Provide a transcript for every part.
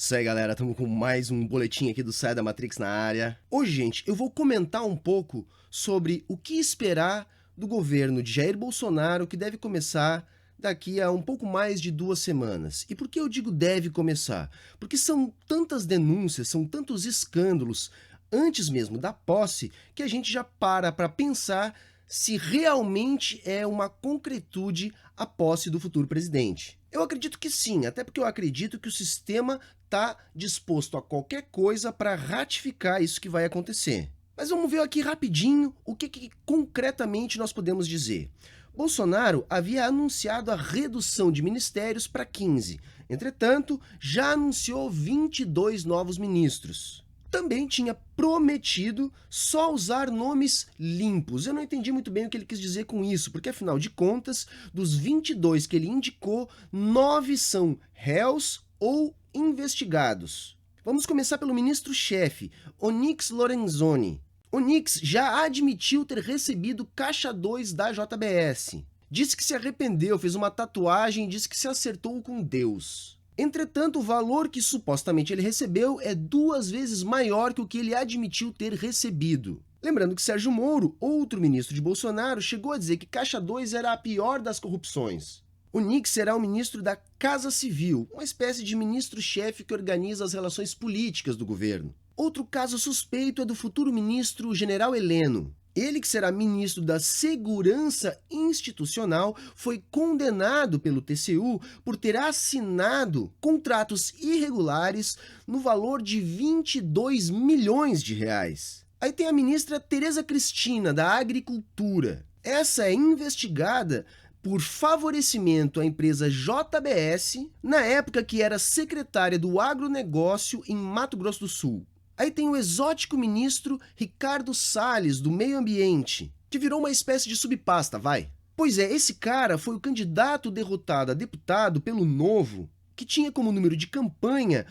Isso aí, galera, estamos com mais um boletim aqui do Sai da Matrix na área. Hoje, gente, eu vou comentar um pouco sobre o que esperar do governo de Jair Bolsonaro, que deve começar daqui a um pouco mais de 2 semanas. E por que eu digo deve começar? Porque são tantas denúncias, são tantos escândalos, antes mesmo da posse, que a gente já para pensar se realmente é uma concretude a posse do futuro presidente. Eu acredito que sim, até porque eu acredito que o sistema está disposto a qualquer coisa para ratificar isso que vai acontecer. Mas vamos ver aqui rapidinho o que concretamente nós podemos dizer. Bolsonaro havia anunciado a redução de ministérios para 15. Entretanto, já anunciou 22 novos ministros. Também tinha prometido só usar nomes limpos. Eu não entendi muito bem o que ele quis dizer com isso, porque afinal de contas, dos 22 que ele indicou, 9 são réus ou investigados. Vamos começar pelo ministro-chefe, Onyx Lorenzoni. Onyx já admitiu ter recebido caixa 2 da JBS. Disse que se arrependeu, fez uma tatuagem e disse que se acertou com Deus. Entretanto, o valor que supostamente ele recebeu é 2 vezes maior que o que ele admitiu ter recebido. Lembrando que Sérgio Moro, outro ministro de Bolsonaro, chegou a dizer que caixa 2 era a pior das corrupções. Onyx será o ministro da Casa Civil, uma espécie de ministro-chefe que organiza as relações políticas do governo. Outro caso suspeito é do futuro ministro General Heleno. Ele, que será ministro da Segurança Institucional, foi condenado pelo TCU por ter assinado contratos irregulares no valor de 22 milhões de reais. Aí tem a ministra Tereza Cristina, da Agricultura. Essa é investigada por favorecimento à empresa JBS, na época que era secretária do agronegócio em Mato Grosso do Sul. Aí tem o exótico ministro Ricardo Salles, do Meio Ambiente, que virou uma espécie de subpasta, vai. Pois é, esse cara foi o candidato derrotado a deputado pelo Novo, que tinha como número de campanha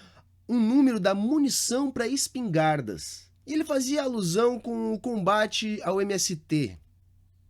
um número da munição para espingardas. E ele fazia alusão com o combate ao MST.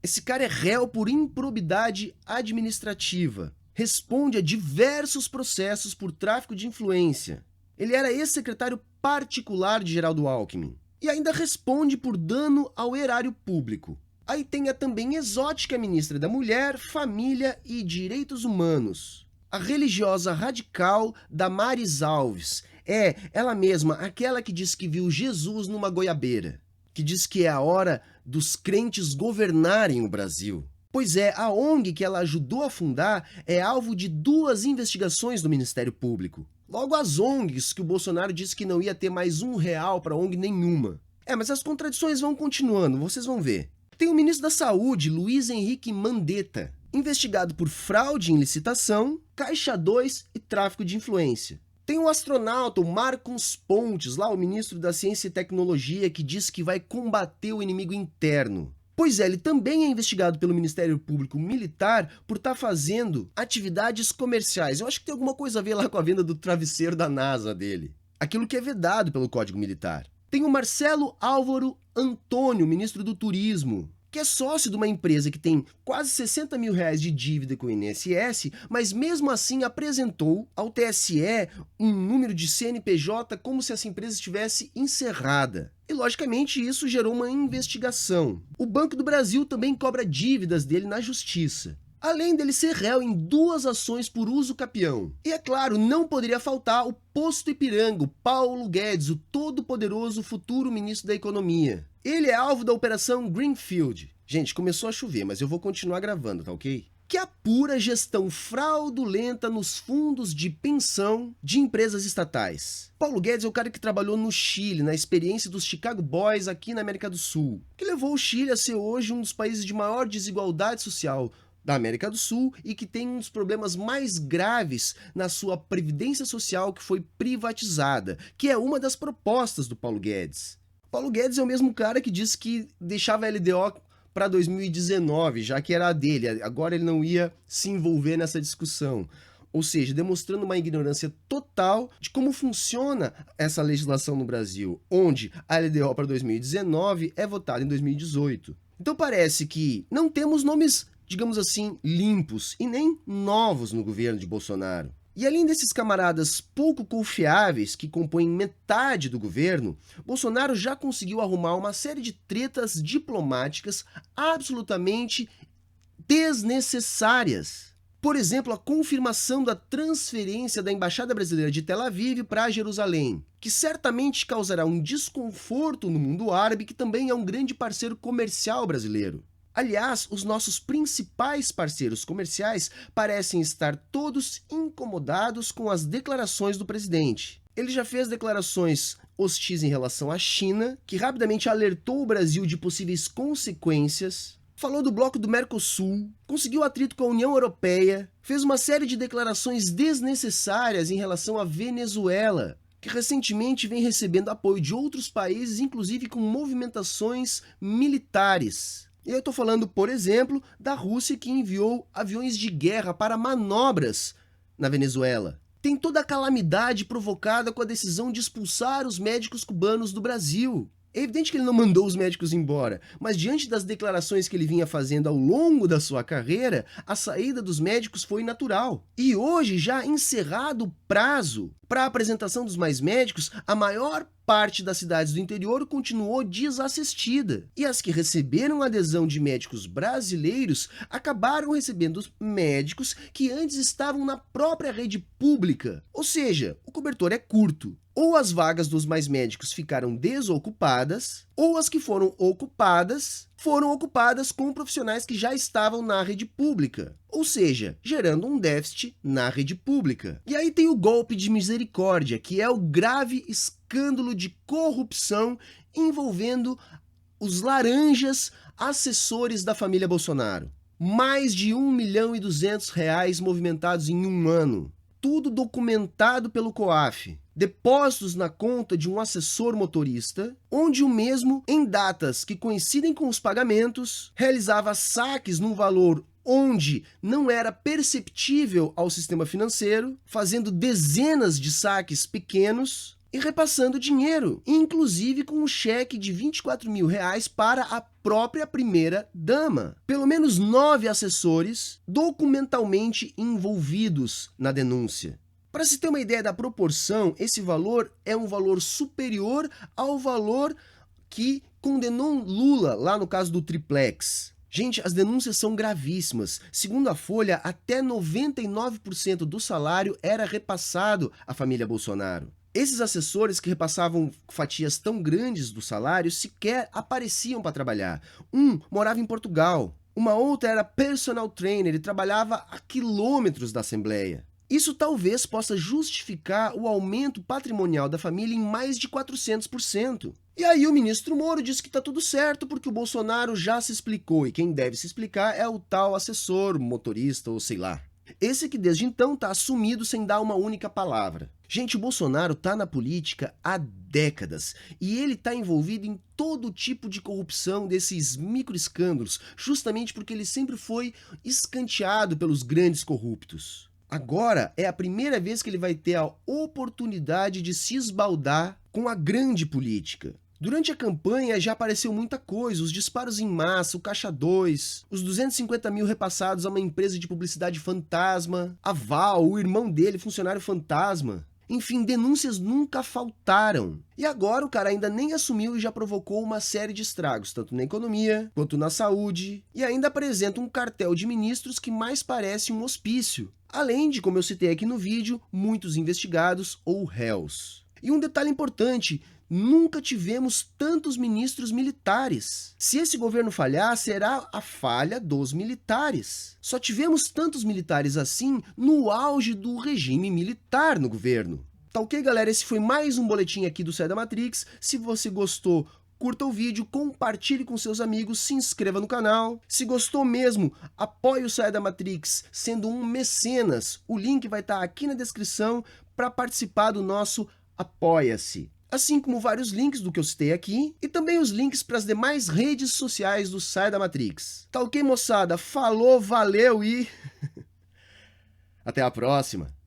Esse cara é réu por improbidade administrativa. Responde a diversos processos por tráfico de influência. Ele era ex-secretário particular de Geraldo Alckmin. E ainda responde por dano ao erário público. Aí tem a também exótica ministra da Mulher, Família e Direitos Humanos. A religiosa radical Damares Alves. É, ela mesma, aquela que diz que viu Jesus numa goiabeira. Que diz que é a hora dos crentes governarem o Brasil. Pois é, a ONG que ela ajudou a fundar é alvo de 2 investigações do Ministério Público. Logo as ONGs que o Bolsonaro disse que não ia ter mais R$1 para ONG nenhuma. Mas as contradições vão continuando, vocês vão ver. Tem o ministro da Saúde, Luiz Henrique Mandetta, investigado por fraude em licitação, caixa 2 e tráfico de influência. Tem o astronauta, o Marcos Pontes, lá o ministro da Ciência e Tecnologia, que diz que vai combater o inimigo interno. Pois é, ele também é investigado pelo Ministério Público Militar por estar fazendo atividades comerciais. Eu acho que tem alguma coisa a ver lá com a venda do travesseiro da NASA dele. Aquilo que é vedado pelo Código Militar. Tem o Marcelo Álvaro Antônio, ministro do Turismo, que é sócio de uma empresa que tem quase R$60 mil de dívida com o INSS, mas mesmo assim apresentou ao TSE um número de CNPJ como se essa empresa estivesse encerrada. E logicamente isso gerou uma investigação. O Banco do Brasil também cobra dívidas dele na justiça. Além dele ser réu em 2 ações por uso capião. E é claro, não poderia faltar o posto Ipiranga, o Paulo Guedes, o todo-poderoso futuro ministro da Economia. Ele é alvo da Operação Greenfield. Gente, começou a chover, mas eu vou continuar gravando, tá ok? Que apura gestão fraudulenta nos fundos de pensão de empresas estatais. Paulo Guedes é o cara que trabalhou no Chile, na experiência dos Chicago Boys aqui na América do Sul, que levou o Chile a ser hoje um dos países de maior desigualdade social da América do Sul e que tem um dos problemas mais graves na sua previdência social, que foi privatizada, que é uma das propostas do Paulo Guedes. Paulo Guedes é o mesmo cara que disse que deixava a LDO para 2019, já que era a dele, agora ele não ia se envolver nessa discussão. Ou seja, demonstrando uma ignorância total de como funciona essa legislação no Brasil, onde a LDO para 2019 é votada em 2018. Então parece que não temos nomes, digamos assim, limpos e nem novos no governo de Bolsonaro. E além desses camaradas pouco confiáveis que compõem metade do governo, Bolsonaro já conseguiu arrumar uma série de tretas diplomáticas absolutamente desnecessárias. Por exemplo, a confirmação da transferência da Embaixada Brasileira de Tel Aviv para Jerusalém, que certamente causará um desconforto no mundo árabe, que também é um grande parceiro comercial brasileiro. Aliás, os nossos principais parceiros comerciais parecem estar todos incomodados com as declarações do presidente. Ele já fez declarações hostis em relação à China, que rapidamente alertou o Brasil de possíveis consequências. Falou do bloco do Mercosul, conseguiu atrito com a União Europeia, fez uma série de declarações desnecessárias em relação à Venezuela, que recentemente vem recebendo apoio de outros países, inclusive com movimentações militares. E eu estou falando, por exemplo, da Rússia, que enviou aviões de guerra para manobras na Venezuela. Tem toda a calamidade provocada com a decisão de expulsar os médicos cubanos do Brasil. É evidente que ele não mandou os médicos embora, mas diante das declarações que ele vinha fazendo ao longo da sua carreira, a saída dos médicos foi natural. E hoje, já encerrado o prazo para a apresentação dos mais médicos, a maior parte das cidades do interior continuou desassistida. E as que receberam adesão de médicos brasileiros acabaram recebendo médicos que antes estavam na própria rede pública. Ou seja, o cobertor é curto. Ou as vagas dos mais médicos ficaram desocupadas, ou as que foram ocupadas com profissionais que já estavam na rede pública, ou seja, gerando um déficit na rede pública. E aí tem o golpe de misericórdia, que é o grave escândalo de corrupção envolvendo os laranjas assessores da família Bolsonaro. Mais de R$ 1.200.000 movimentados em um ano. Tudo documentado pelo COAF. Depósitos na conta de um assessor motorista, onde o mesmo, em datas que coincidem com os pagamentos, realizava saques num valor onde não era perceptível ao sistema financeiro, fazendo dezenas de saques pequenos e repassando dinheiro, inclusive com um cheque de R$ 24.000 para a própria primeira-dama. Pelo menos 9 assessores documentalmente envolvidos na denúncia. Para se ter uma ideia da proporção, esse valor é um valor superior ao valor que condenou Lula lá no caso do triplex. Gente, as denúncias são gravíssimas. Segundo a Folha, até 99% do salário era repassado à família Bolsonaro. Esses assessores que repassavam fatias tão grandes do salário sequer apareciam para trabalhar. Um morava em Portugal, uma outra era personal trainer e trabalhava a quilômetros da Assembleia. Isso talvez possa justificar o aumento patrimonial da família em mais de 400%. E aí o ministro Moro disse que está tudo certo porque o Bolsonaro já se explicou e quem deve se explicar é o tal assessor, motorista ou sei lá. Esse que desde então está assumido sem dar uma única palavra. Gente, o Bolsonaro está na política há décadas e ele está envolvido em todo tipo de corrupção desses microescândalos, justamente porque ele sempre foi escanteado pelos grandes corruptos. Agora é a primeira vez que ele vai ter a oportunidade de se esbaldar com a grande política. Durante a campanha já apareceu muita coisa, os disparos em massa, o Caixa 2, os 250 mil repassados a uma empresa de publicidade fantasma, a Val, o irmão dele, funcionário fantasma. Enfim, denúncias nunca faltaram. E agora o cara ainda nem assumiu e já provocou uma série de estragos, tanto na economia quanto na saúde, e ainda apresenta um cartel de ministros que mais parece um hospício. Além de, como eu citei aqui no vídeo, muitos investigados ou réus. E um detalhe importante, nunca tivemos tantos ministros militares. Se esse governo falhar, será a falha dos militares. Só tivemos tantos militares assim no auge do regime militar no governo. Tá ok, galera? Esse foi mais um boletim aqui do Sai da Matrix. Se você gostou, curta o vídeo, compartilhe com seus amigos, se inscreva no canal. Se gostou mesmo, apoie o Sai da Matrix sendo um mecenas. O link vai estar aqui na descrição para participar do nosso Apoia-se. Assim como vários links do que eu citei aqui e também os links para as demais redes sociais do Sai da Matrix. Tá ok, moçada? Falou, valeu e até a próxima!